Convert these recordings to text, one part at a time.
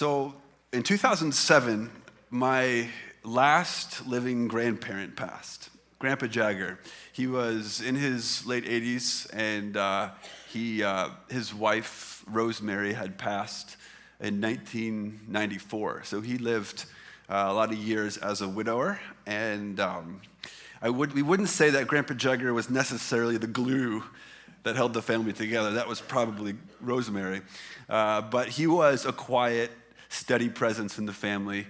So in 2007, my last living grandparent passed, Grandpa Jagger. He was in his late 80s, and his wife, Rosemary, had passed in 1994. So he lived a lot of years as a widower, and we wouldn't say that Grandpa Jagger was necessarily the glue that held the family together. That was probably Rosemary. But he was a quiet, steady presence in the family.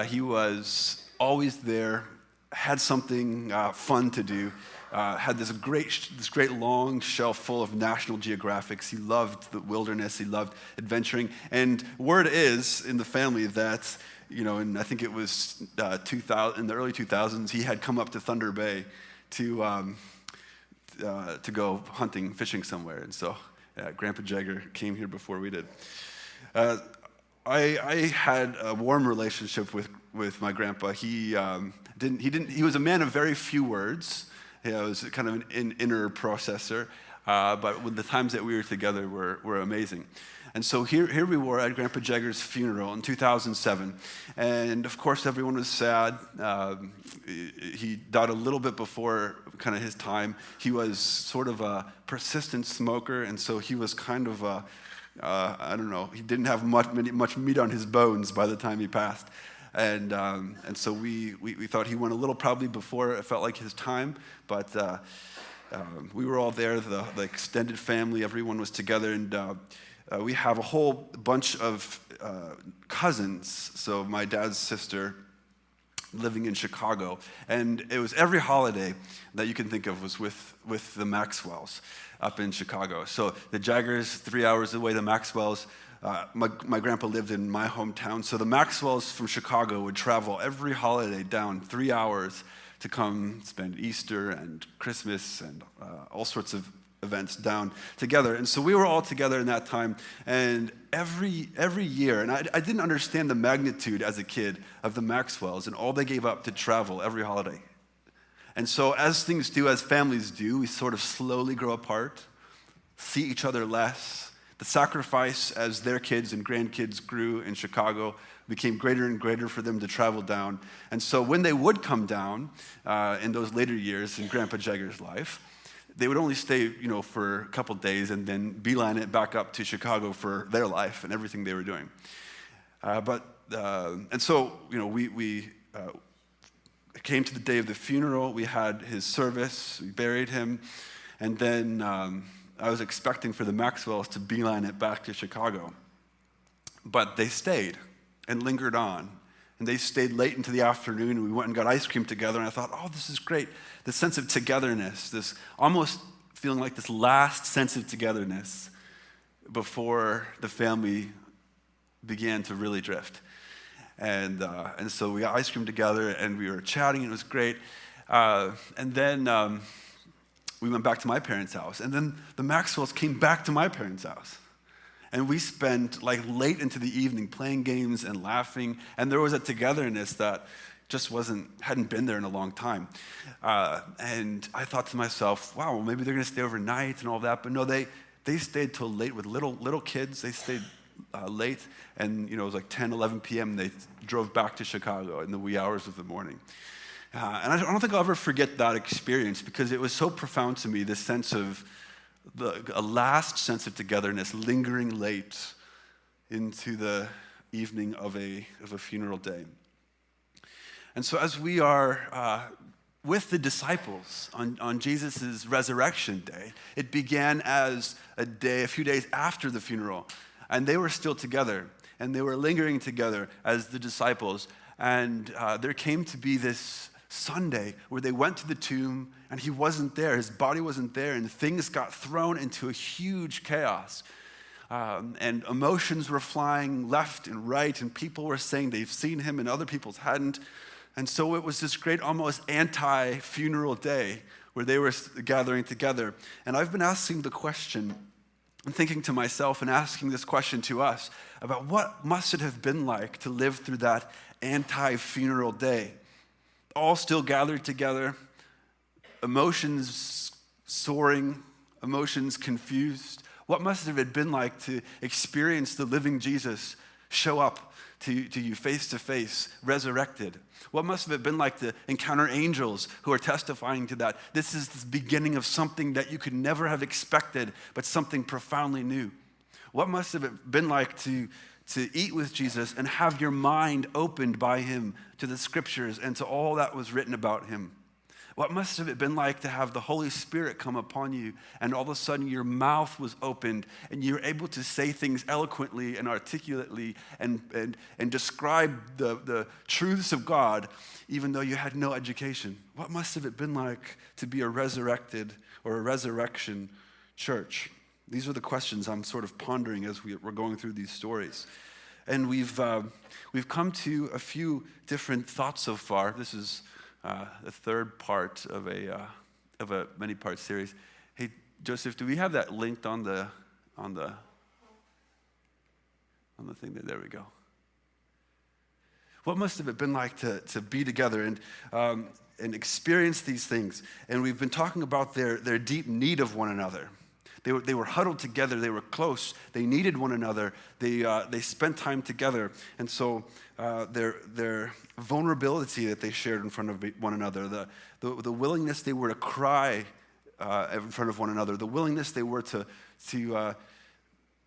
He was always there, had something fun to do, had this great long shelf full of National Geographics. He loved the wilderness. He loved adventuring. And word is in the family that, and I think it was in the early 2000s, he had come up to Thunder Bay to go hunting, fishing somewhere. And so Grandpa Jagger came here before we did. I had a warm relationship with my grandpa. He was a man of very few words. He was kind of an inner processor, but with the times that we were together were amazing. And so here we were at Grandpa Jagger's funeral in 2007, and of course everyone was sad. He died a little bit before kind of his time. He was sort of a persistent smoker, and so he was kind of I don't know, he didn't have much meat on his bones by the time he passed. And so we thought he went a little probably before it felt like his time, but we were all there, the extended family, everyone was together, and we have a whole bunch of cousins. So my dad's sister living in Chicago, and it was every holiday that you can think of was with the Maxwells up in Chicago. So the Jaggers, 3 hours away, the Maxwells. My grandpa lived in my hometown, so the Maxwells from Chicago would travel every holiday down 3 hours to come spend Easter and Christmas and all sorts of events down together. And so we were all together in that time, and every year, and I didn't understand the magnitude as a kid of the Maxwells and all they gave up to travel every holiday. And so as things do, as families do, we sort of slowly grow apart, see each other less. The sacrifice as their kids and grandkids grew in Chicago became greater and greater for them to travel down. And so when they would come down in those later years in Grandpa Jagger's life, they would only stay, for a couple days and then beeline it back up to Chicago for their life and everything they were doing. And so we came to the day of the funeral. We had his service. We buried him, and then I was expecting for the Maxwells to beeline it back to Chicago. But they stayed and lingered on. And they stayed late into the afternoon, and we went and got ice cream together, and I thought, oh, this is great. This sense of togetherness, this almost feeling like this last sense of togetherness before the family began to really drift. And so we got ice cream together, and we were chatting, and it was great. And then we went back to my parents' house, and then the Maxwells came back to my parents' house. And we spent late into the evening playing games and laughing, and there was a togetherness that just hadn't been there in a long time. And I thought to myself, wow, well, maybe they're going to stay overnight and all that. But no, they stayed till late with little kids. They stayed late, and it was 10, 11 p.m. They drove back to Chicago in the wee hours of the morning. And I don't think I'll ever forget that experience, because it was so profound to me, this sense of a last sense of togetherness, lingering late into the evening of a funeral day. And so as we are with the disciples on Jesus' resurrection day, it began as a few days after the funeral, and they were still together, and they were lingering together as the disciples, and there came to be this Sunday where they went to the tomb and he wasn't there, his body wasn't there, and things got thrown into a huge chaos. And emotions were flying left and right, and people were saying they've seen him and other people hadn't. And so it was this great almost anti-funeral day where they were gathering together. And I've been asking the question, and thinking to myself and asking this question to us about what must it have been like to live through that anti-funeral day. All still gathered together, emotions soaring, emotions confused. What must it have been like to experience the living Jesus show up to you face to face, resurrected? What must have it been like to encounter angels who are testifying to that? This is the beginning of something that you could never have expected, but something profoundly new. What must have it been like to eat with Jesus and have your mind opened by him to the scriptures and to all that was written about him? What must have it been like to have the Holy Spirit come upon you and all of a sudden your mouth was opened and you're able to say things eloquently and articulately and describe the truths of God even though you had no education? What must have it been like to be a resurrected or a resurrection church? These are the questions I'm sort of pondering as we're going through these stories. And we've come to a few different thoughts so far. This is the third part of a many-part series. Hey, Joseph, do we have that linked on the thing there? There we go. What must have it been like to be together and experience these things? And we've been talking about their deep need of one another. They were huddled together. They were close. They needed one another. They spent time together. And so their vulnerability that they shared in front of one another, the willingness they were to cry in front of one another, the willingness they were to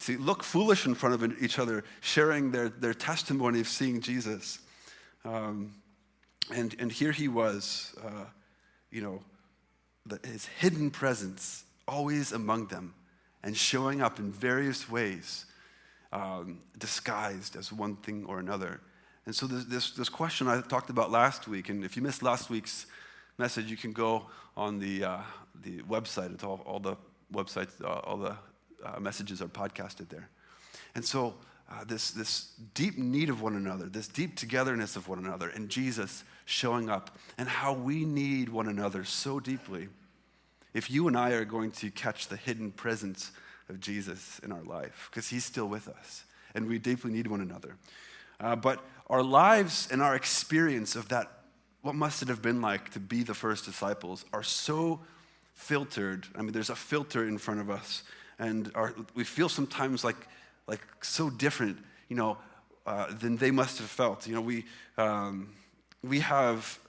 look foolish in front of each other, sharing their testimony of seeing Jesus. And here he was, his hidden presence always among them and showing up in various ways, disguised as one thing or another. And so this question I talked about last week, and if you missed last week's message, you can go on the website. It's all the websites, all the messages are podcasted there. And so this deep need of one another, this deep togetherness of one another, and Jesus showing up, and how we need one another so deeply. If you and I are going to catch the hidden presence of Jesus in our life, because he's still with us, and we deeply need one another. But our lives and our experience of that, what must it have been like to be the first disciples, are so filtered. I mean, there's a filter in front of us, and we feel sometimes like so different, than they must have felt. We have,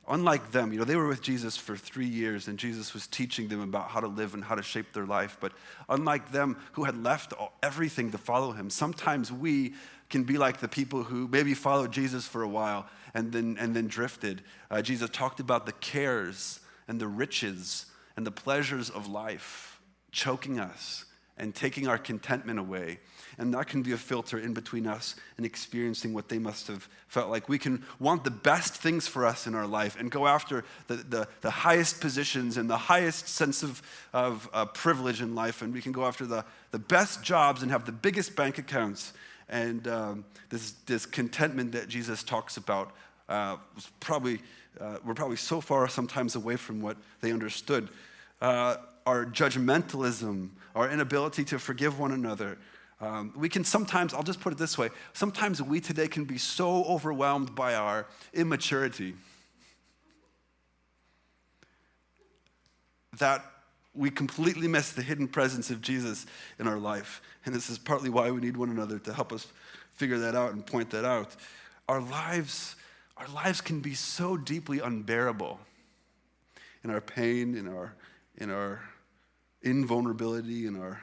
unlike them, they were with Jesus for 3 years, and Jesus was teaching them about how to live and how to shape their life. But unlike them, who had left everything to follow him, sometimes we can be like the people who maybe followed Jesus for a while and then drifted. Jesus talked about the cares and the riches and the pleasures of life choking us and taking our contentment away. And that can be a filter in between us and experiencing what they must have felt like. We can want the best things for us in our life and go after the highest positions and the highest sense of privilege in life. And we can go after the best jobs and have the biggest bank accounts. And this contentment that Jesus talks about we're probably so far sometimes away from what they understood. Our judgmentalism, our inability to forgive one another. We can sometimes, I'll just put it this way, sometimes we today can be so overwhelmed by our immaturity that we completely miss the hidden presence of Jesus in our life. And this is partly why we need one another to help us figure that out and point that out. Our lives can be so deeply unbearable in our pain, in our invulnerability, in our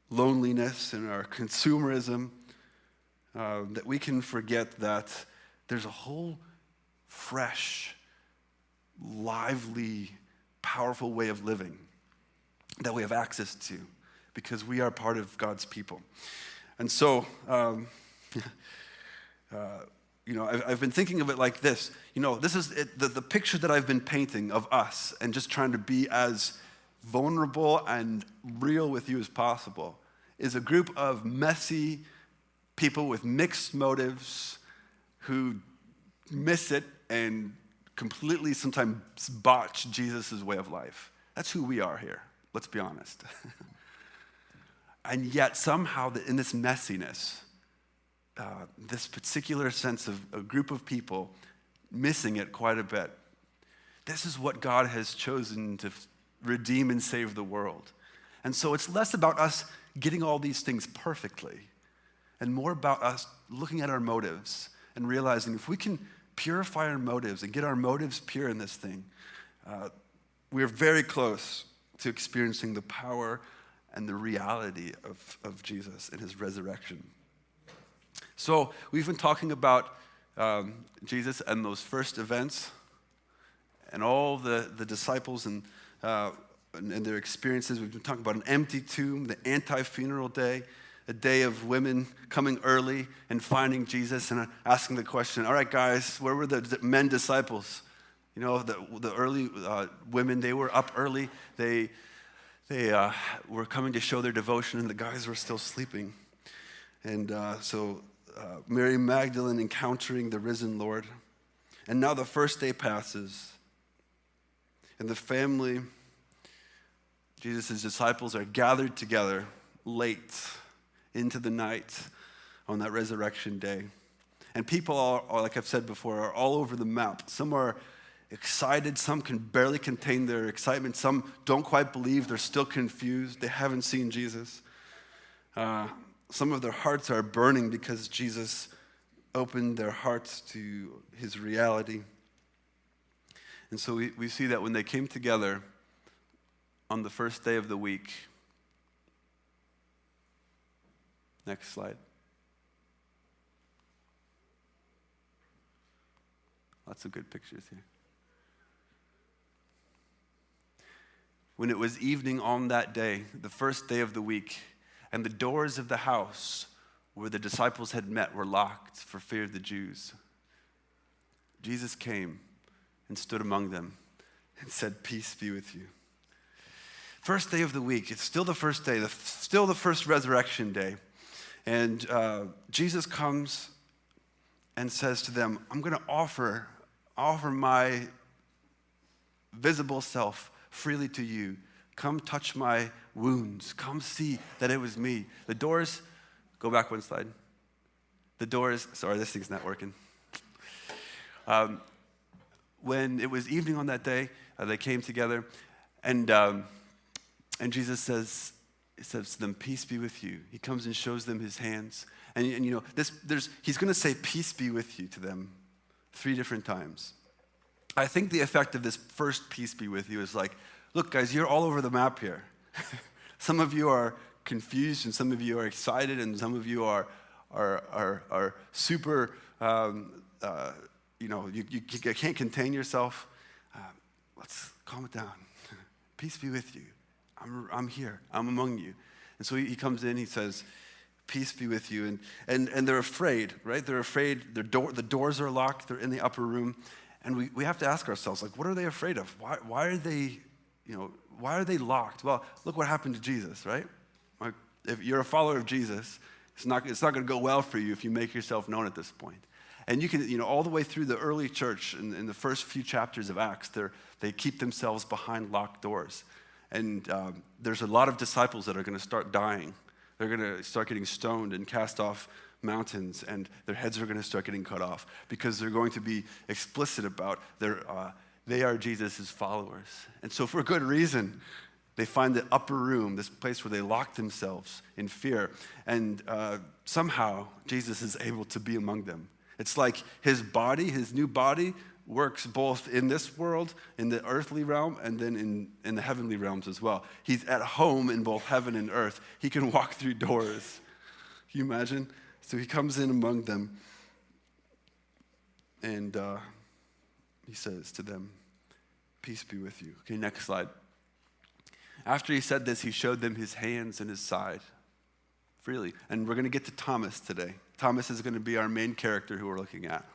loneliness, in our consumerism, that we can forget that there's a whole fresh, lively, powerful way of living that we have access to because we are part of God's people. And so, I've been thinking of it like this. This is the picture that I've been painting of us and just trying to be as vulnerable and real with you as possible is a group of messy people with mixed motives who miss it and completely sometimes botch Jesus' way of life. That's who we are here, let's be honest. And yet somehow in this messiness, this particular sense of a group of people missing it quite a bit, this is what God has chosen to redeem and save the world. And so it's less about us getting all these things perfectly and more about us looking at our motives and realizing if we can purify our motives and get our motives pure in this thing, we're very close to experiencing the power and the reality of Jesus and his resurrection. So we've been talking about Jesus and those first events and all the disciples and their experiences. We've been talking about an empty tomb, the anti-funeral day, a day of women coming early and finding Jesus and asking the question, all right, guys, where were the men disciples? You know, the early women, they were up early. They were coming to show their devotion, and the guys were still sleeping. And so Mary Magdalene encountering the risen Lord. And now the first day passes, and the family, Jesus' disciples, are gathered together late into the night on that resurrection day. And people are, like I've said before, are all over the map. Some are excited, some can barely contain their excitement, some don't quite believe, they're still confused, they haven't seen Jesus. Some of their hearts are burning because Jesus opened their hearts to his reality. And so we see that when they came together on the first day of the week. Next slide. Lots of good pictures here. When it was evening on that day, the first day of the week, and the doors of the house where the disciples had met were locked for fear of the Jews, Jesus came and stood among them and said, "Peace be with you." First day of the week. It's still the first day, still the first resurrection day. And Jesus comes and says to them, I'm going to offer my visible self freely to you. Come touch my wounds. Come see that it was me. The doors, go back one slide. The doors, sorry, this thing's not working. When it was evening on that day, they came together, and Jesus says to them, "Peace be with you." He comes and shows them his hands, and you know he's going to say, "Peace be with you" to them 3 different times. I think the effect of this first "peace be with you" is like, look, guys, you're all over the map here. Some of you are confused, and some of you are excited, and some of you are super. You can't contain yourself. Let's calm it down. Peace be with you. I'm here. I'm among you. And so he comes in. He says, "Peace be with you." And they're afraid, right? They're afraid. The doors are locked. They're in the upper room, and we have to ask ourselves, like, what are they afraid of? Why are they, why are they locked? Well, look what happened to Jesus, right? Like, if you're a follower of Jesus, it's not going to go well for you if you make yourself known at this point. And you can, all the way through the early church, in the first few chapters of Acts, they keep themselves behind locked doors. And there's a lot of disciples that are going to start dying. They're going to start getting stoned and cast off mountains, and their heads are going to start getting cut off because they're going to be explicit about they are Jesus' followers. And so for good reason, they find the upper room, this place where they lock themselves in fear. And somehow, Jesus is able to be among them. It's like his body, his new body, works both in this world, in the earthly realm, and then in the heavenly realms as well. He's at home in both heaven and earth. He can walk through doors. Can you imagine? So he comes in among them, and he says to them, "Peace be with you." Okay, next slide. After he said this, he showed them his hands and his side freely. And we're going to get to Thomas today. Thomas is going to be our main character who we're looking at.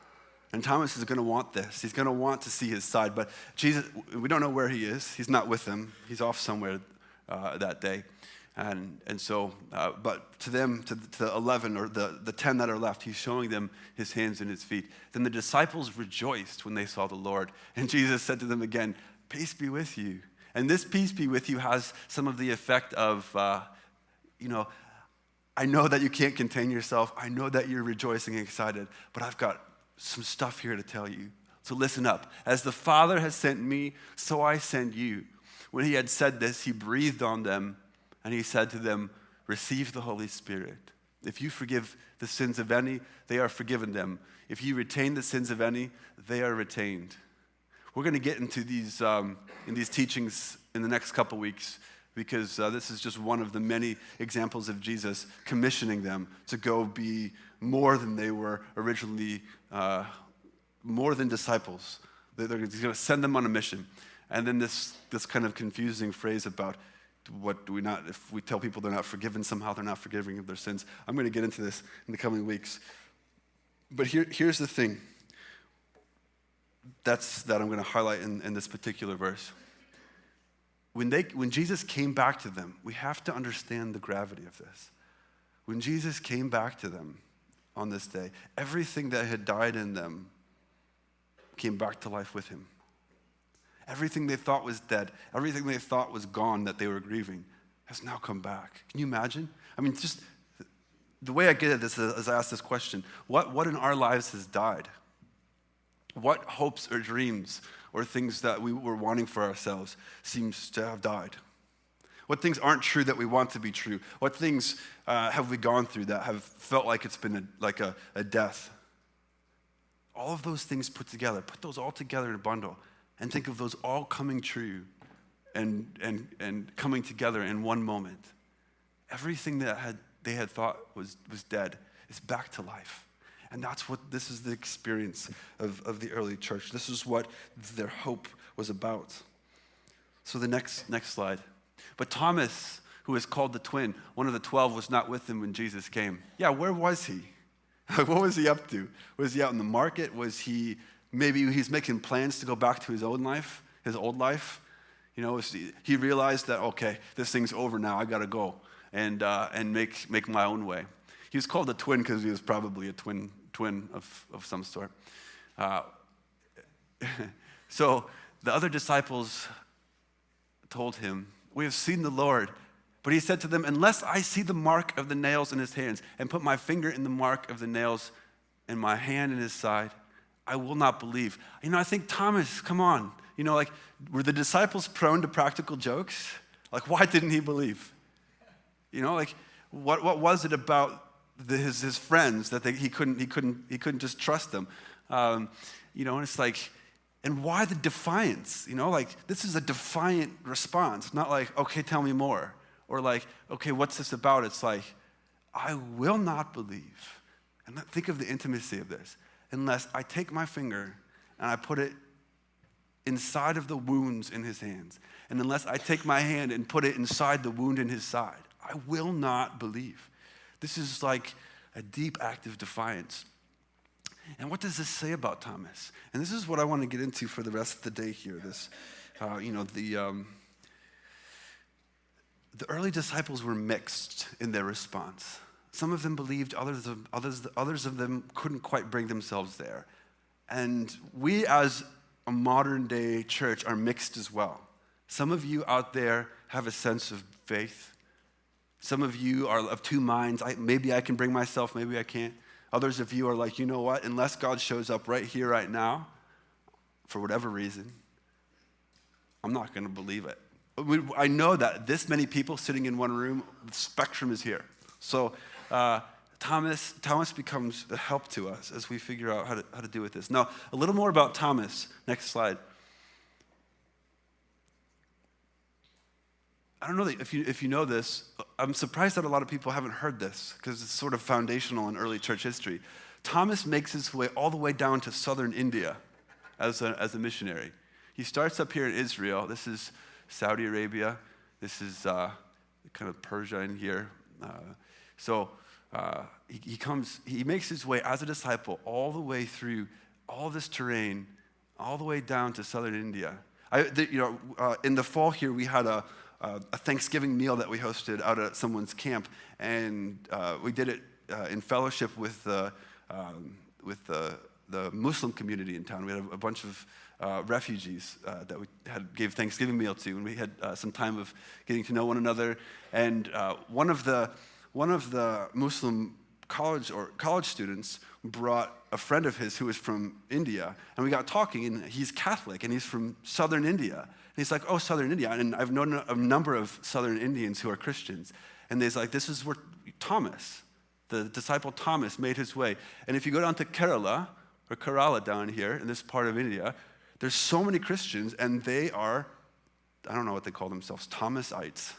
And Thomas is going to want this. He's going to want to see his side. But Jesus, we don't know where he is. He's not with them. He's off somewhere that day. And so, but to them, to the 11 or the 10 that are left, he's showing them his hands and his feet. Then the disciples rejoiced when they saw the Lord. And Jesus said to them again, "Peace be with you." And this "peace be with you" has some of the effect of, I know that you can't contain yourself. I know that you're rejoicing and excited, but I've got some stuff here to tell you. So listen up. As the Father has sent me, so I send you. When he had said this, he breathed on them, and he said to them, "Receive the Holy Spirit. If you forgive the sins of any, they are forgiven them. If you retain the sins of any, they are retained. We're going to get into these in these teachings in the next couple weeks, because this is just one of the many examples of Jesus commissioning them to go be more than they were originally, more than disciples. He's going to send them on a mission. And then this kind of confusing phrase about what do we not, if we tell people they're not forgiven, somehow they're not forgiving of their sins. I'm going to get into this in the coming weeks. But here's the thing that I'm going to highlight in this particular verse. When Jesus came back to them, we have to understand the gravity of this. When Jesus came back to them on this day, everything that had died in them came back to life with him. Everything they thought was dead, everything they thought was gone that they were grieving has now come back. Can you imagine? I mean, just the way I get at this is I ask this question: what in our lives has died? What hopes or dreams or things that we were wanting for ourselves seems to have died? What things aren't true that we want to be true? What things have we gone through that have felt like it's been a death? All of those things put together, put those all together in a bundle and think of those all coming true and coming together in one moment. Everything that they had thought was dead is back to life. And this is the experience of the early church. This is what their hope was about. So the next slide. But Thomas, who is called the twin, one of the 12, was not with them when Jesus came. Yeah, where was he? What was he up to? Was he out in the market? Maybe he's making plans to go back to his old life? You know, he realized that, okay, this thing's over now. I got to go and make my own way. He was called a twin because he was probably a twin of some sort. So the other disciples told him, "We have seen the Lord." But he said to them, "Unless I see the mark of the nails in his hands and put my finger in the mark of the nails and my hand in his side, I will not believe." You know, I think Thomas, come on. You know, like, were the disciples prone to practical jokes? Like, why didn't he believe? You know, like, what was it about his friends that he couldn't just trust them? You know, and it's like, and why the defiance? You know, like, this is a defiant response, not like, okay, tell me more. Or like, okay, what's this about? It's like, I will not believe. And think of the intimacy of this. Unless I take my finger and I put it inside of the wounds in his hands. And unless I take my hand and put it inside the wound in his side, I will not believe. This is like a deep act of defiance. And what does this say about Thomas? And this is what I want to get into for the rest of the day here. This, the early disciples were mixed in their response. Some of them believed, others of them couldn't quite bring themselves there. And we as a modern day church are mixed as well. Some of you out there have a sense of faith. Some of you are of two minds. Maybe I can bring myself, maybe I can't. Others of you are like, you know what? Unless God shows up right here, right now, for whatever reason, I'm not going to believe it. I know that this many people sitting in one room, the spectrum is here. So Thomas becomes a help to us as we figure out how to do with this. Now, a little more about Thomas. Next slide. I don't know if you know this. I'm surprised that a lot of people haven't heard this because it's sort of foundational in early church history. Thomas makes his way all the way down to southern India as a missionary. He starts up here in Israel. This is Saudi Arabia. This is kind of Persia in here. He makes his way as a disciple all the way through all this terrain, all the way down to southern India. In the fall here, we had a Thanksgiving meal that we hosted out at someone's camp, and we did it in fellowship with the Muslim community in town. We had a bunch of refugees that we gave Thanksgiving meal to, and we had some time of getting to know one another. And one of the Muslim college students brought a friend of his who was from India, and we got talking, and he's Catholic, and he's from southern India. And he's like, "Oh, southern India," and I've known a number of southern Indians who are Christians. And he's like, "This is where Thomas The disciple Thomas made his way. And if you go down to Kerala down here in this part of India, there's so many Christians, and they are, I don't know what they call themselves, Thomasites.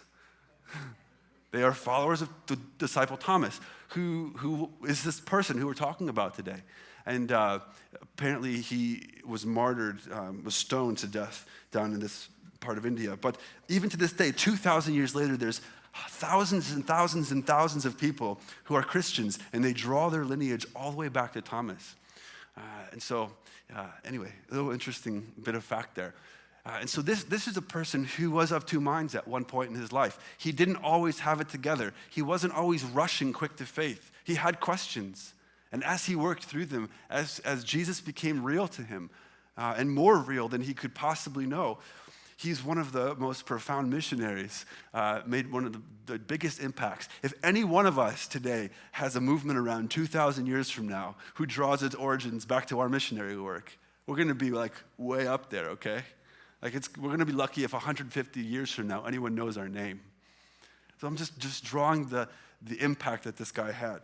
They are followers of the disciple Thomas, who is this person who we're talking about today. And apparently he was martyred, was stoned to death down in this part of India. But even to this day, 2,000 years later, there's thousands and thousands and thousands of people who are Christians, and they draw their lineage all the way back to Thomas. Anyway, a little interesting bit of fact there. And so this is a person who was of two minds at one point in his life. He didn't always have it together. He wasn't always rushing quick to faith. He had questions. And as he worked through them, as Jesus became real to him, and more real than he could possibly know, he's one of the most profound missionaries, made one of the biggest impacts. If any one of us today has a movement around 2,000 years from now who draws its origins back to our missionary work, we're going to be like way up there, okay? We're going to be lucky if 150 years from now anyone knows our name. So I'm just drawing the impact that this guy had.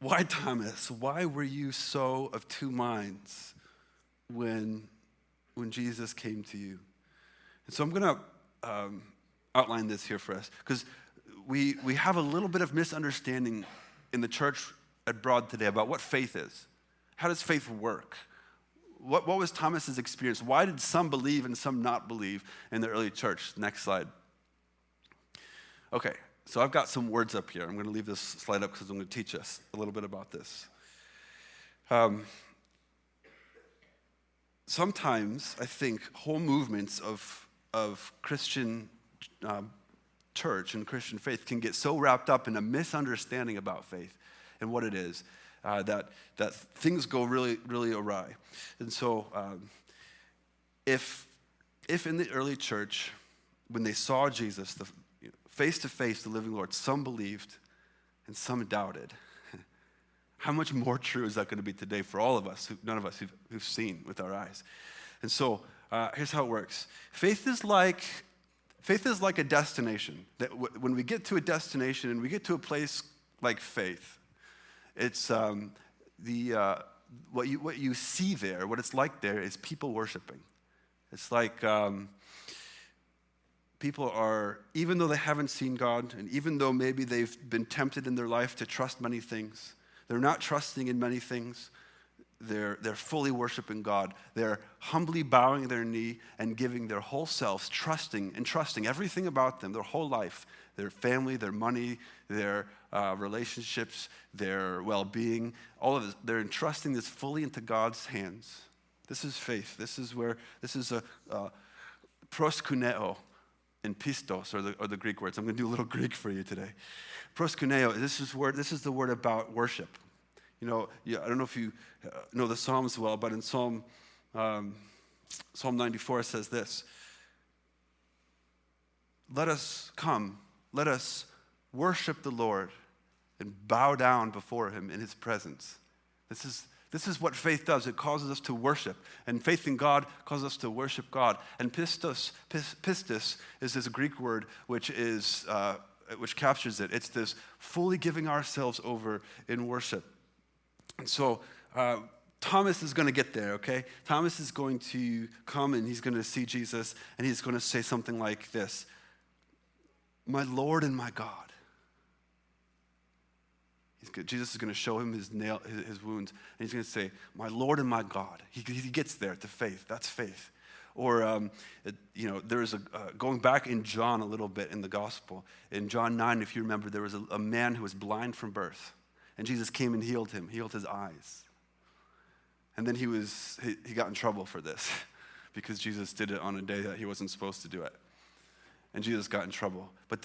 Why Thomas? Why were you so of two minds when Jesus came to you? And so I'm going to outline this here for us, because we have a little bit of misunderstanding in the church at Broad today about what faith is. How does faith work? What was Thomas's experience? Why did some believe and some not believe in the early church? Next slide. Okay, so I've got some words up here. I'm going to leave this slide up because I'm going to teach us a little bit about this. Sometimes I think whole movements of Christian church and Christian faith can get so wrapped up in a misunderstanding about faith and what it is that things go really, really awry. And so if in the early church, when they saw Jesus face to face, the living Lord, some believed and some doubted, how much more true is that going to be today for all of us, none of us who've seen with our eyes? And so here's how it works. Faith is like a destination. That when we get to a destination and we get to a place like faith, it's what you see there, what it's like there is people worshiping. It's like people are, even though they haven't seen God, and even though maybe they've been tempted in their life to trust many things, they're not trusting in many things. They're fully worshiping God. They're humbly bowing their knee and giving their whole selves, trusting everything about them, their whole life, their family, their money, their relationships, their well-being, all of this. They're entrusting this fully into God's hands. This is faith. This is a proskuneo in pistos, or the Greek words. I'm going to do a little Greek for you today. Proskuneo, this is the word about worship. I don't know if you know the Psalms well, but in Psalm 94 it says this: let us worship the Lord and bow down before him in his presence. This is what faith does. It causes us to worship. And faith in God causes us to worship God. And pistis is this Greek word which captures it. It's this fully giving ourselves over in worship. And so Thomas is going to get there, okay? Thomas is going to come and he's going to see Jesus and he's going to say something like this: my Lord and my God. Jesus is going to show him his wounds, and he's going to say, my Lord and my God. He gets there to faith. That's faith. Or, there's going back in John a little bit in the gospel. In John 9, if you remember, there was a man who was blind from birth, and Jesus came and healed him, healed his eyes. And then he got in trouble for this because Jesus did it on a day that he wasn't supposed to do it. And Jesus got in trouble. But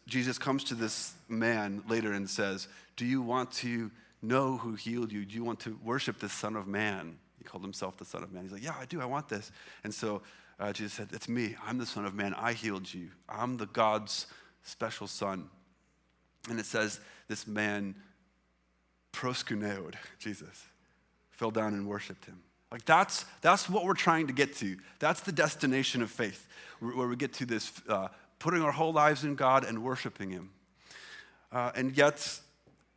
Jesus comes to this man later and says, do you want to know who healed you? Do you want to worship the Son of Man? He called himself the Son of Man. He's like, yeah, I do. I want this. And so Jesus said, it's me. I'm the Son of Man. I healed you. I'm the God's special son. And it says this man proskuneoed Jesus, fell down and worshiped him. Like that's what we're trying to get to. That's the destination of faith, where we get to this putting our whole lives in God and worshiping him. And yet,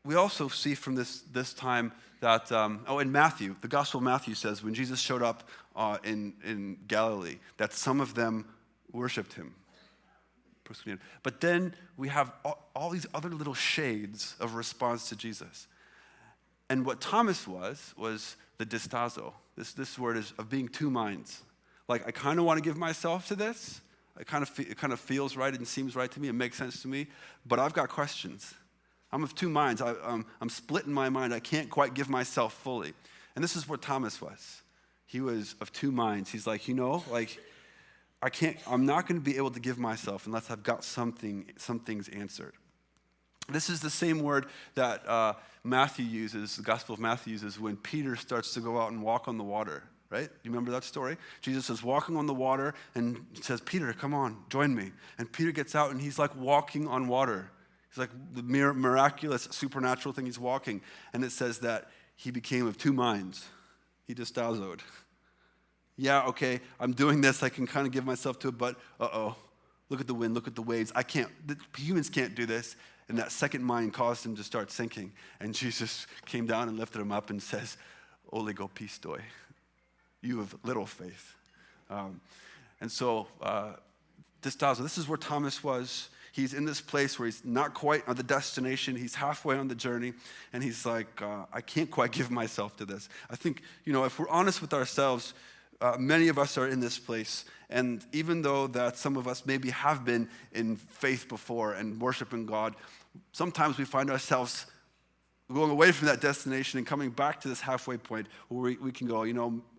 we also see from this time that, in Matthew, the Gospel of Matthew says when Jesus showed up in Galilee, that some of them worshiped him. But then we have all these other little shades of response to Jesus. And what Thomas was the distazo. This word is of being two minds. Like, I kind of want to give myself to this. It kind of feels right and seems right to me. It makes sense to me. But I've got questions. I'm of two minds. I'm split in my mind. I can't quite give myself fully. And this is what Thomas was. He was of two minds. He's like, I'm not going to be able to give myself unless I've got some things answered. This is the same word that Matthew uses, the Gospel of Matthew uses, when Peter starts to go out and walk on the water, right? You remember that story? Jesus is walking on the water and says, Peter, come on, join me. And Peter gets out and he's like walking on water. He's like the miraculous, supernatural thing he's walking. And it says that he became of two minds. He distazoed. Yeah, okay, I'm doing this. I can kind of give myself to it, but look at the wind, look at the waves. Humans can't do this. And that second mind caused him to start sinking. And Jesus came down and lifted him up and says, Oligo pistoi, you have little faith. And so, distazo, this is where Thomas was. He's in this place where he's not quite on the destination. He's halfway on the journey. And he's like, I can't quite give myself to this. I think, if we're honest with ourselves, many of us are in this place, and even though that some of us maybe have been in faith before and worshiping God, sometimes we find ourselves going away from that destination and coming back to this halfway point where we can go,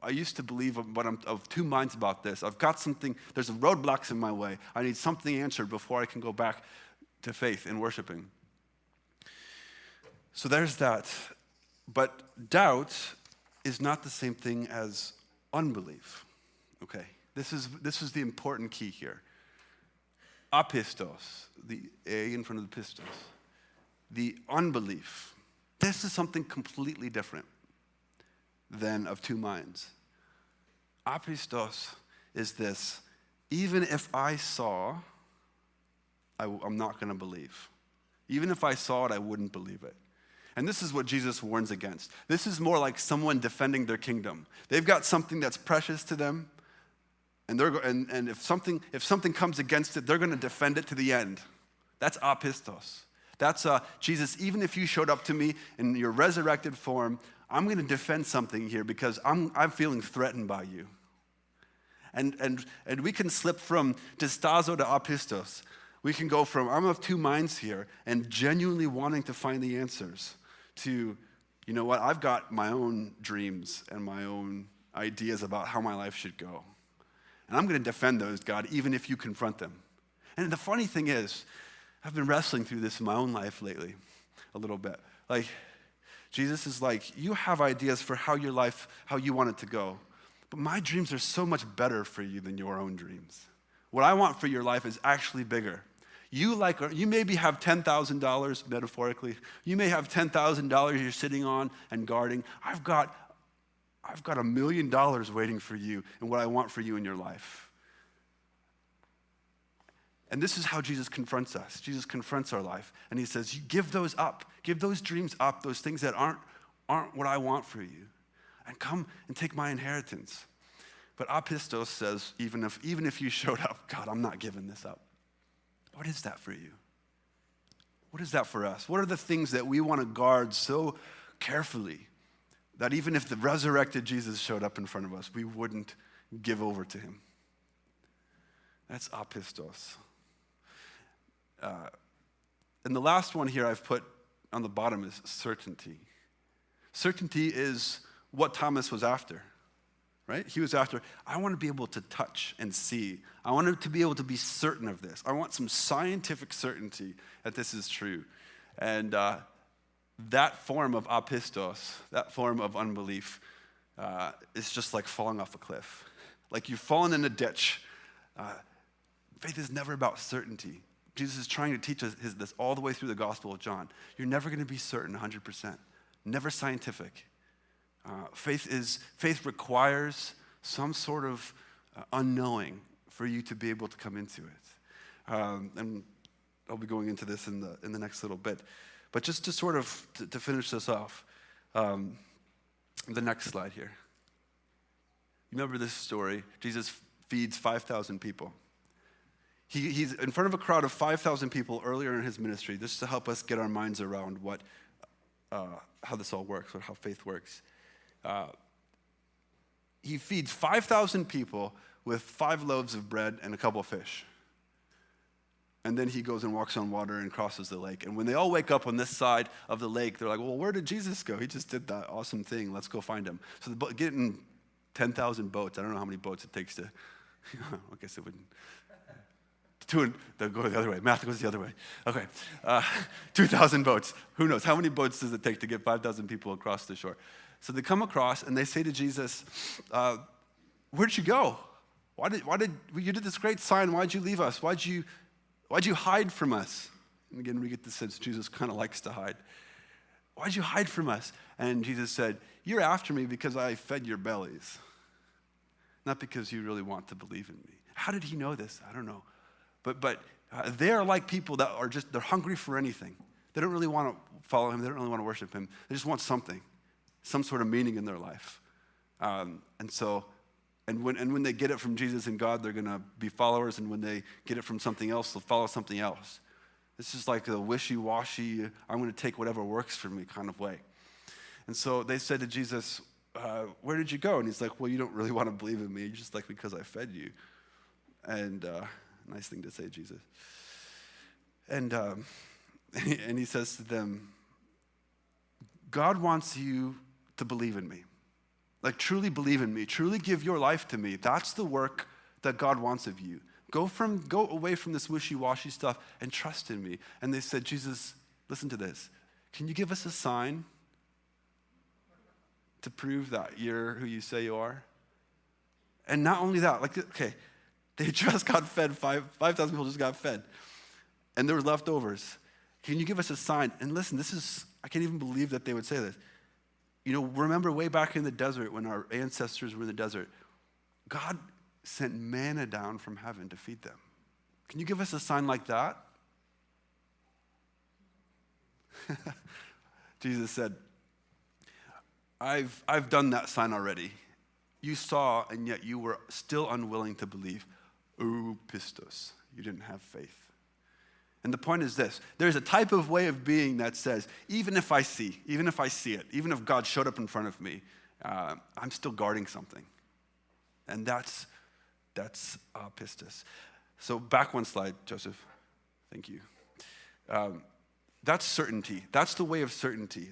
I used to believe, but I'm of two minds about this. I've got something, there's roadblocks in my way. I need something answered before I can go back to faith and worshiping. So there's that. But doubt is not the same thing as unbelief. Okay, this is the important key here. Apistos, the A in front of the pistos. The unbelief. This is something completely different than of two minds. Apistos is this: even if I saw, I'm not going to believe. Even if I saw it, I wouldn't believe it. And this is what Jesus warns against. This is more like someone defending their kingdom. They've got something that's precious to them, and if something comes against it, they're going to defend it to the end. That's apistos. That's Jesus. Even if you showed up to me in your resurrected form, I'm going to defend something here because I'm feeling threatened by you. And we can slip from distazo to apistos. We can go from I'm of two minds here and genuinely wanting to find the answers to, I've got my own dreams and my own ideas about how my life should go. And I'm going to defend those, God, even if you confront them. And the funny thing is, I've been wrestling through this in my own life lately a little bit. Like, Jesus is like, you have ideas for how your life, how you want it to go. But my dreams are so much better for you than your own dreams. What I want for your life is actually bigger. You maybe have $10,000, metaphorically. You may have $10,000 you're sitting on and guarding. I've got $1 million waiting for you and what I want for you in your life. And this is how Jesus confronts us. Jesus confronts our life. And he says, you give those up. Give those dreams up, those things that aren't what I want for you. And come and take my inheritance. But apistos says, even if you showed up, God, I'm not giving this up. What is that for you? What is that for us? What are the things that we want to guard so carefully that even if the resurrected Jesus showed up in front of us, we wouldn't give over to him? That's apistos. And the last one here I've put on the bottom is certainty. Certainty is what Thomas was after. Right? He was after, I want to be able to touch and see. I want to be able to be certain of this. I want some scientific certainty that this is true. And that form of apistos, that form of unbelief, is just like falling off a cliff. Like you've fallen in a ditch. Faith is never about certainty. Jesus is trying to teach us this all the way through the Gospel of John. You're never going to be certain 100%. Never scientific. Faith requires some sort of unknowing for you to be able to come into it. And I'll be going into this in the next little bit. But just to sort of, to finish this off, the next slide here. You remember this story? Jesus feeds 5,000 people. He's in front of a crowd of 5,000 people earlier in his ministry, just to help us get our minds around how this all works, or how faith works. He feeds 5,000 people with 5 loaves of bread and a couple of fish. And then he goes and walks on water and crosses the lake. And when they all wake up on this side of the lake, they're like, well, where did Jesus go? He just did that awesome thing. Let's go find him. So getting 10,000 boats. I don't know how many boats it takes to, I guess it wouldn't. They'll go the other way. Math goes the other way. Okay. 2,000 boats. Who knows? How many boats does it take to get 5,000 people across the shore? So they come across and they say to Jesus, where'd you go? Why did you did this great sign? Why'd you leave us? Why'd you hide from us? And again, we get the sense Jesus kind of likes to hide. Why'd you hide from us? And Jesus said, you're after me because I fed your bellies, not because you really want to believe in me. How did he know this? I don't know. But they are like people that are they're hungry for anything. They don't really want to follow him. They don't really want to worship him. They just want something, some sort of meaning in their life. And when they get it from Jesus and God, they're going to be followers. And when they get it from something else, they'll follow something else. This is like a wishy-washy, I'm going to take whatever works for me kind of way. And so they said to Jesus, where did you go? And he's like, well, you don't really want to believe in me. You're just like, because I fed you. And nice thing to say, Jesus. And he says to them, God wants you to believe in me. Like, truly believe in me. Truly give your life to me. That's the work that God wants of you. Go away from this wishy-washy stuff and trust in me. And they said, Jesus, listen to this. Can you give us a sign to prove that you're who you say you are? And not only that, they just got fed, 5,000 people just got fed. And there were leftovers. Can you give us a sign? And listen, I can't even believe that they would say this. Remember way back in the desert when our ancestors were in the desert, God sent manna down from heaven to feed them. Can you give us a sign like that? Jesus said, I've done that sign already. You saw, and yet you were still unwilling to believe. O pistos, you didn't have faith. And the point is this: there's a type of way of being that says, even if I see it, even if God showed up in front of me, I'm still guarding something. And that's pistos. So back one slide, Joseph. Thank you. That's certainty. That's the way of certainty.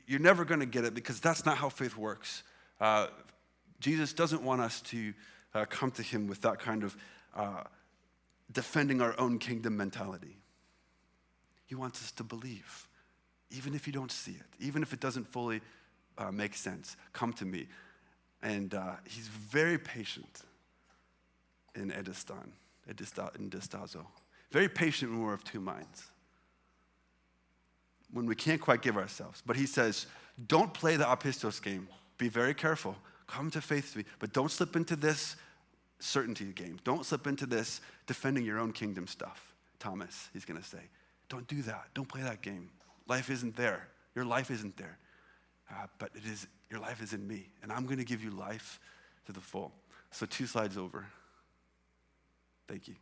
You're never going to get it, because that's not how faith works. Jesus doesn't want us to come to him with that kind of defending our own kingdom mentality. He wants us to believe, even if you don't see it, even if it doesn't fully make sense. Come to me. And he's very patient in distazo. Very patient when we're of two minds, when we can't quite give ourselves. But he says, don't play the apistos game. Be very careful. Come to faith to me, but don't slip into this certainty game. Don't slip into this defending your own kingdom stuff. Thomas, he's going to say, don't do that. Don't play that game. Life isn't there. Your life isn't there. But it is. Your life is in me, and I'm going to give you life to the full. So 2 slides over. Thank you.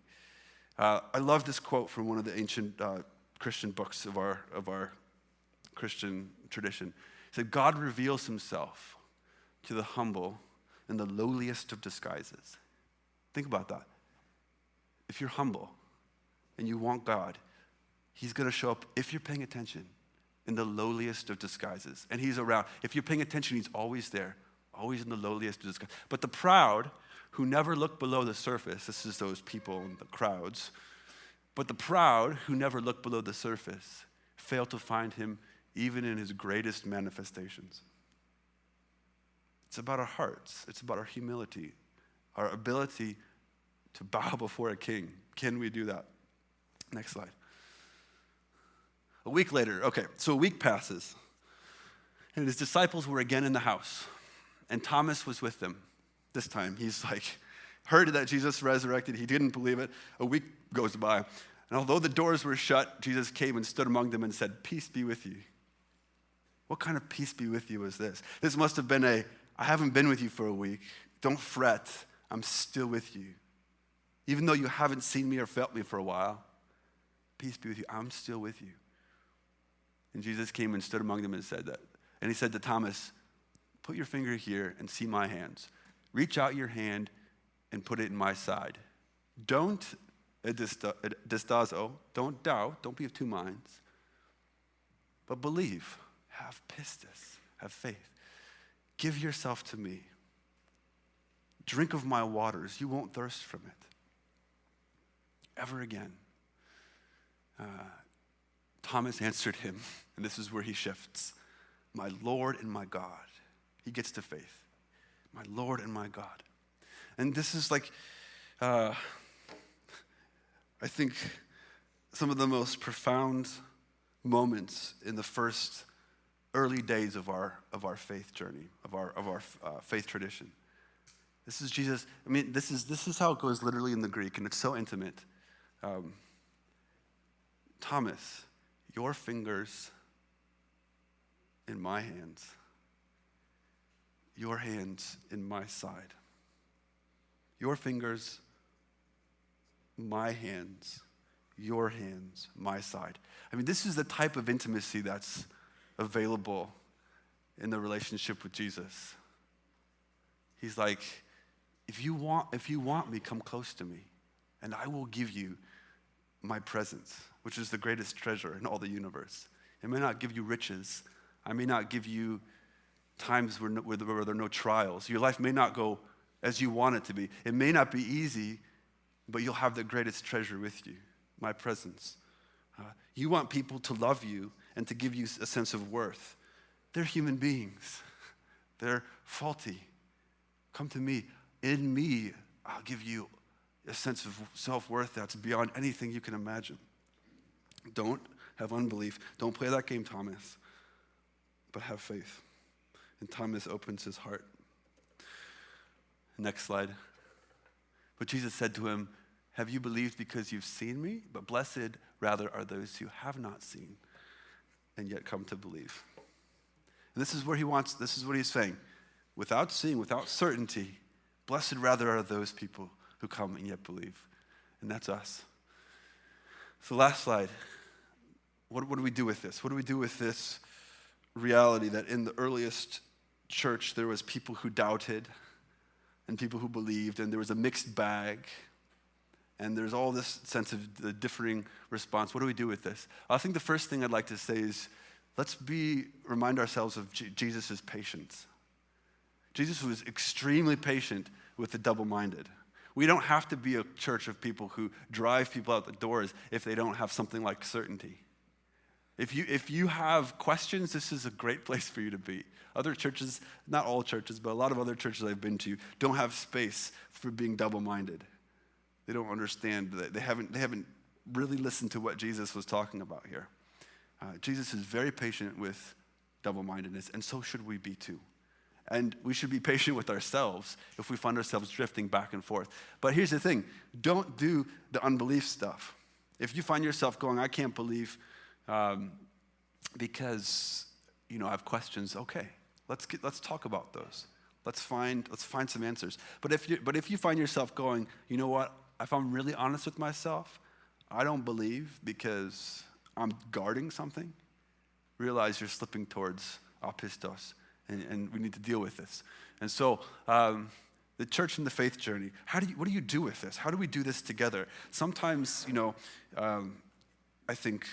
I love this quote from one of the ancient Christian books of our Christian tradition. It said, God reveals himself to the humble in the lowliest of disguises. Think about that. If you're humble and you want God, he's going to show up, if you're paying attention, in the lowliest of disguises. And he's around. If you're paying attention, he's always there, always in the lowliest of disguises. But the proud, who never look below the surface, this is those people in the crowds, but the proud, who never look below the surface, fail to find him even in his greatest manifestations. It's about our hearts. It's about our humility, our ability to bow before a king. Can we do that? Next slide. A week later, so a week passes, and his disciples were again in the house, and Thomas was with them. This time, he's heard that Jesus resurrected. He didn't believe it. A week goes by, And although the doors were shut, Jesus came and stood among them and said, "Peace be with you." What kind of peace be with you was this? This must have been I haven't been with you for a week. Don't fret. I'm still with you. Even though you haven't seen me or felt me for a while, peace be with you. I'm still with you. And Jesus came and stood among them and said that. And he said to Thomas, "Put your finger here and see my hands. Reach out your hand and put it in my side. Don't distazo, don't doubt, don't be of two minds, but believe, have pistis, have faith. Give yourself to me. Drink of my waters, you won't thirst from it ever again." Thomas answered him, and this is where he shifts, "My Lord and my God." He gets to faith. My Lord and my God. And this is like, I think, some of the most profound moments in the first early days of our faith journey, of our faith tradition. This is Jesus. I mean, this is how it goes literally in the Greek, and it's so intimate. Thomas, your fingers in my hands, your hands in my side. Your fingers, my hands, your hands, my side. I mean, this is the type of intimacy that's available in the relationship with Jesus. He's like, if you want me, come close to me, and I will give you my presence, which is the greatest treasure in all the universe. It may not give you riches. I may not give you times where there are no trials. Your life may not go as you want it to be. It may not be easy, but you'll have the greatest treasure with you, my presence. You want people to love you and to give you a sense of worth. They're human beings. They're faulty. Come to me. In me, I'll give you a sense of self-worth that's beyond anything you can imagine. Don't have unbelief. Don't play that game, Thomas, but have faith. And Thomas opens his heart. Next slide. But Jesus said to him, "Have you believed because you've seen me? But blessed rather are those who have not seen and yet come to believe." And this is what he's saying. Without seeing, without certainty, blessed rather are those people who come and yet believe. And that's us. So last slide. What do we do with this? What do we do with this reality that in the earliest church there was people who doubted and people who believed, and there was a mixed bag, and there's all this sense of the differing response. What do we do with this? I think the first thing I'd like to say is let's remind ourselves of Jesus' patience. Jesus was extremely patient with the double-minded. We don't have to be a church of people who drive people out the doors if they don't have something like certainty. If you have questions, this is a great place for you to be. Other churches, not all churches, but a lot of other churches I've been to don't have space for being double-minded. They don't understand that they haven't really listened to what Jesus was talking about here. Jesus is very patient with double-mindedness, and so should we be too. And we should be patient with ourselves if we find ourselves drifting back and forth. But here's the thing, don't do the unbelief stuff. If you find yourself going, I can't believe because I have questions, okay, let's talk about those. Let's find some answers. But if you find yourself going, you know what, if I'm really honest with myself, I don't believe because I'm guarding something, realize you're slipping towards apistos. And we need to deal with this. And so the church and the faith journey, what do you do with this? How do we do this together? Sometimes, I think,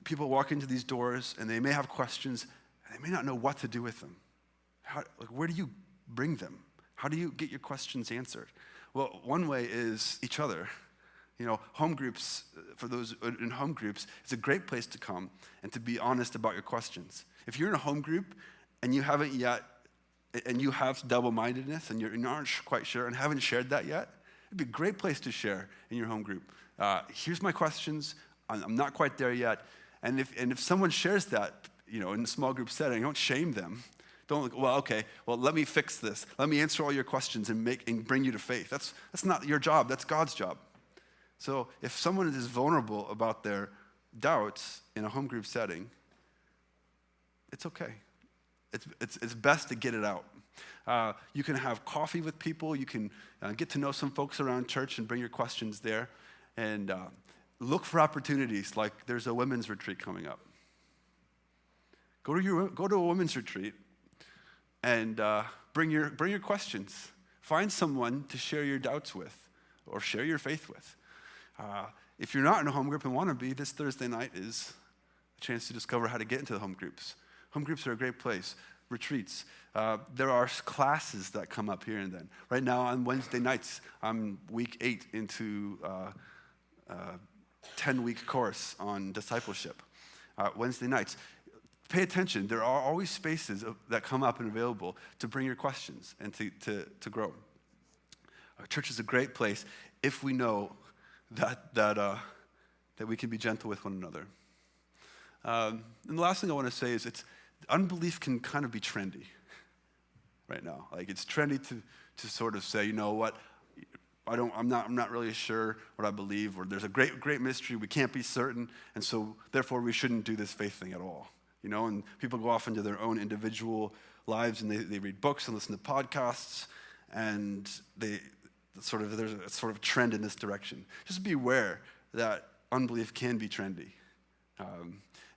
people walk into these doors and they may have questions and they may not know what to do with them. Where do you bring them? How do you get your questions answered? Well, one way is each other. Home groups, for those in home groups, it's a great place to come and to be honest about your questions. If you're in a home group and you haven't yet, and you have double-mindedness and you're not quite sure and haven't shared that yet, it'd be a great place to share in your home group. Here's my questions. I'm not quite there yet. And if someone shares that, in a small group setting, don't shame them. Don't let me fix this. Let me answer all your questions and bring you to faith. That's not your job. That's God's job. So if someone is vulnerable about their doubts in a home group setting, it's okay. It's best to get it out. You can have coffee with people. You can get to know some folks around church and bring your questions there. And look for opportunities, like there's a women's retreat coming up. Go to a women's retreat and bring your questions. Find someone to share your doubts with or share your faith with. If you're not in a home group and want to be, this Thursday night is a chance to discover how to get into the home groups. Home groups are a great place. Retreats. There are classes that come up here and then. Right now on Wednesday nights, I'm week 8 into a 10-week course on discipleship. Wednesday nights. Pay attention. There are always spaces that come up and available to bring your questions and to grow. Our church is a great place if we know that we can be gentle with one another. And the last thing I want to say is unbelief can kind of be trendy right now. Like it's trendy to sort of say, you know what, I'm not really sure what I believe, or there's a great mystery, we can't be certain, and so therefore we shouldn't do this faith thing at all. And people go off into their own individual lives and they read books and listen to podcasts, and there's a sort of trend in this direction. Just be aware that unbelief can be trendy.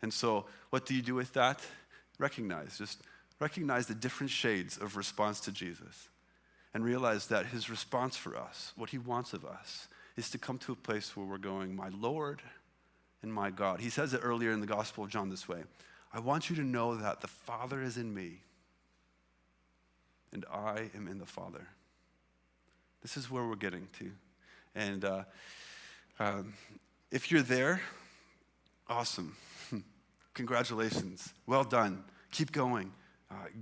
And so what do you do with that? Just recognize the different shades of response to Jesus and realize that his response for us, what he wants of us, is to come to a place where we're going, my Lord and my God. He says it earlier in the Gospel of John this way, I want you to know that the Father is in me and I am in the Father. This is where we're getting to. And if you're there, awesome. Congratulations. Well done. Keep going.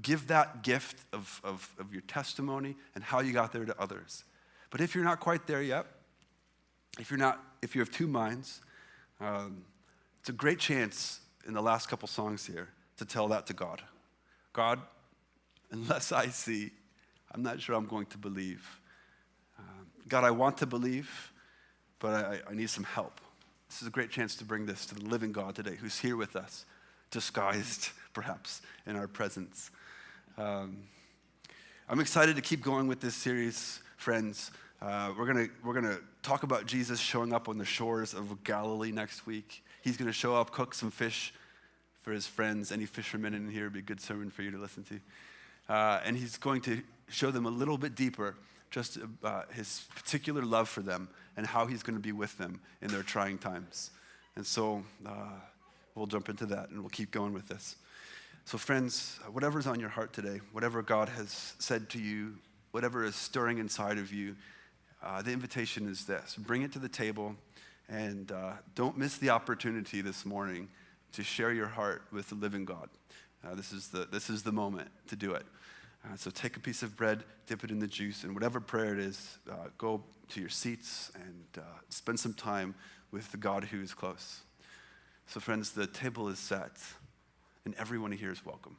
Give that gift of your testimony and how you got there to others. But if you're not quite there yet, if you have two minds, it's a great chance in the last couple songs here to tell that to God. God, unless I see, I'm not sure I'm going to believe. God, I want to believe, but I need some help. This is a great chance to bring this to the living God today, who's here with us, disguised perhaps in our presence. I'm excited to keep going with this series, friends. We're gonna talk about Jesus showing up on the shores of Galilee next week. He's gonna show up, cook some fish for his friends. Any fishermen in here would be a good sermon for you to listen to. And he's going to show them a little bit deeper just his particular love for them and how he's going to be with them in their trying times. And so we'll jump into that and we'll keep going with this. So friends, whatever's on your heart today, whatever God has said to you, whatever is stirring inside of you, the invitation is this. Bring it to the table and don't miss the opportunity this morning to share your heart with the living God. This is the moment to do it. So take a piece of bread, dip it in the juice, and whatever prayer it is, go to your seats and spend some time with the God who is close. So friends, the table is set, and everyone here is welcome.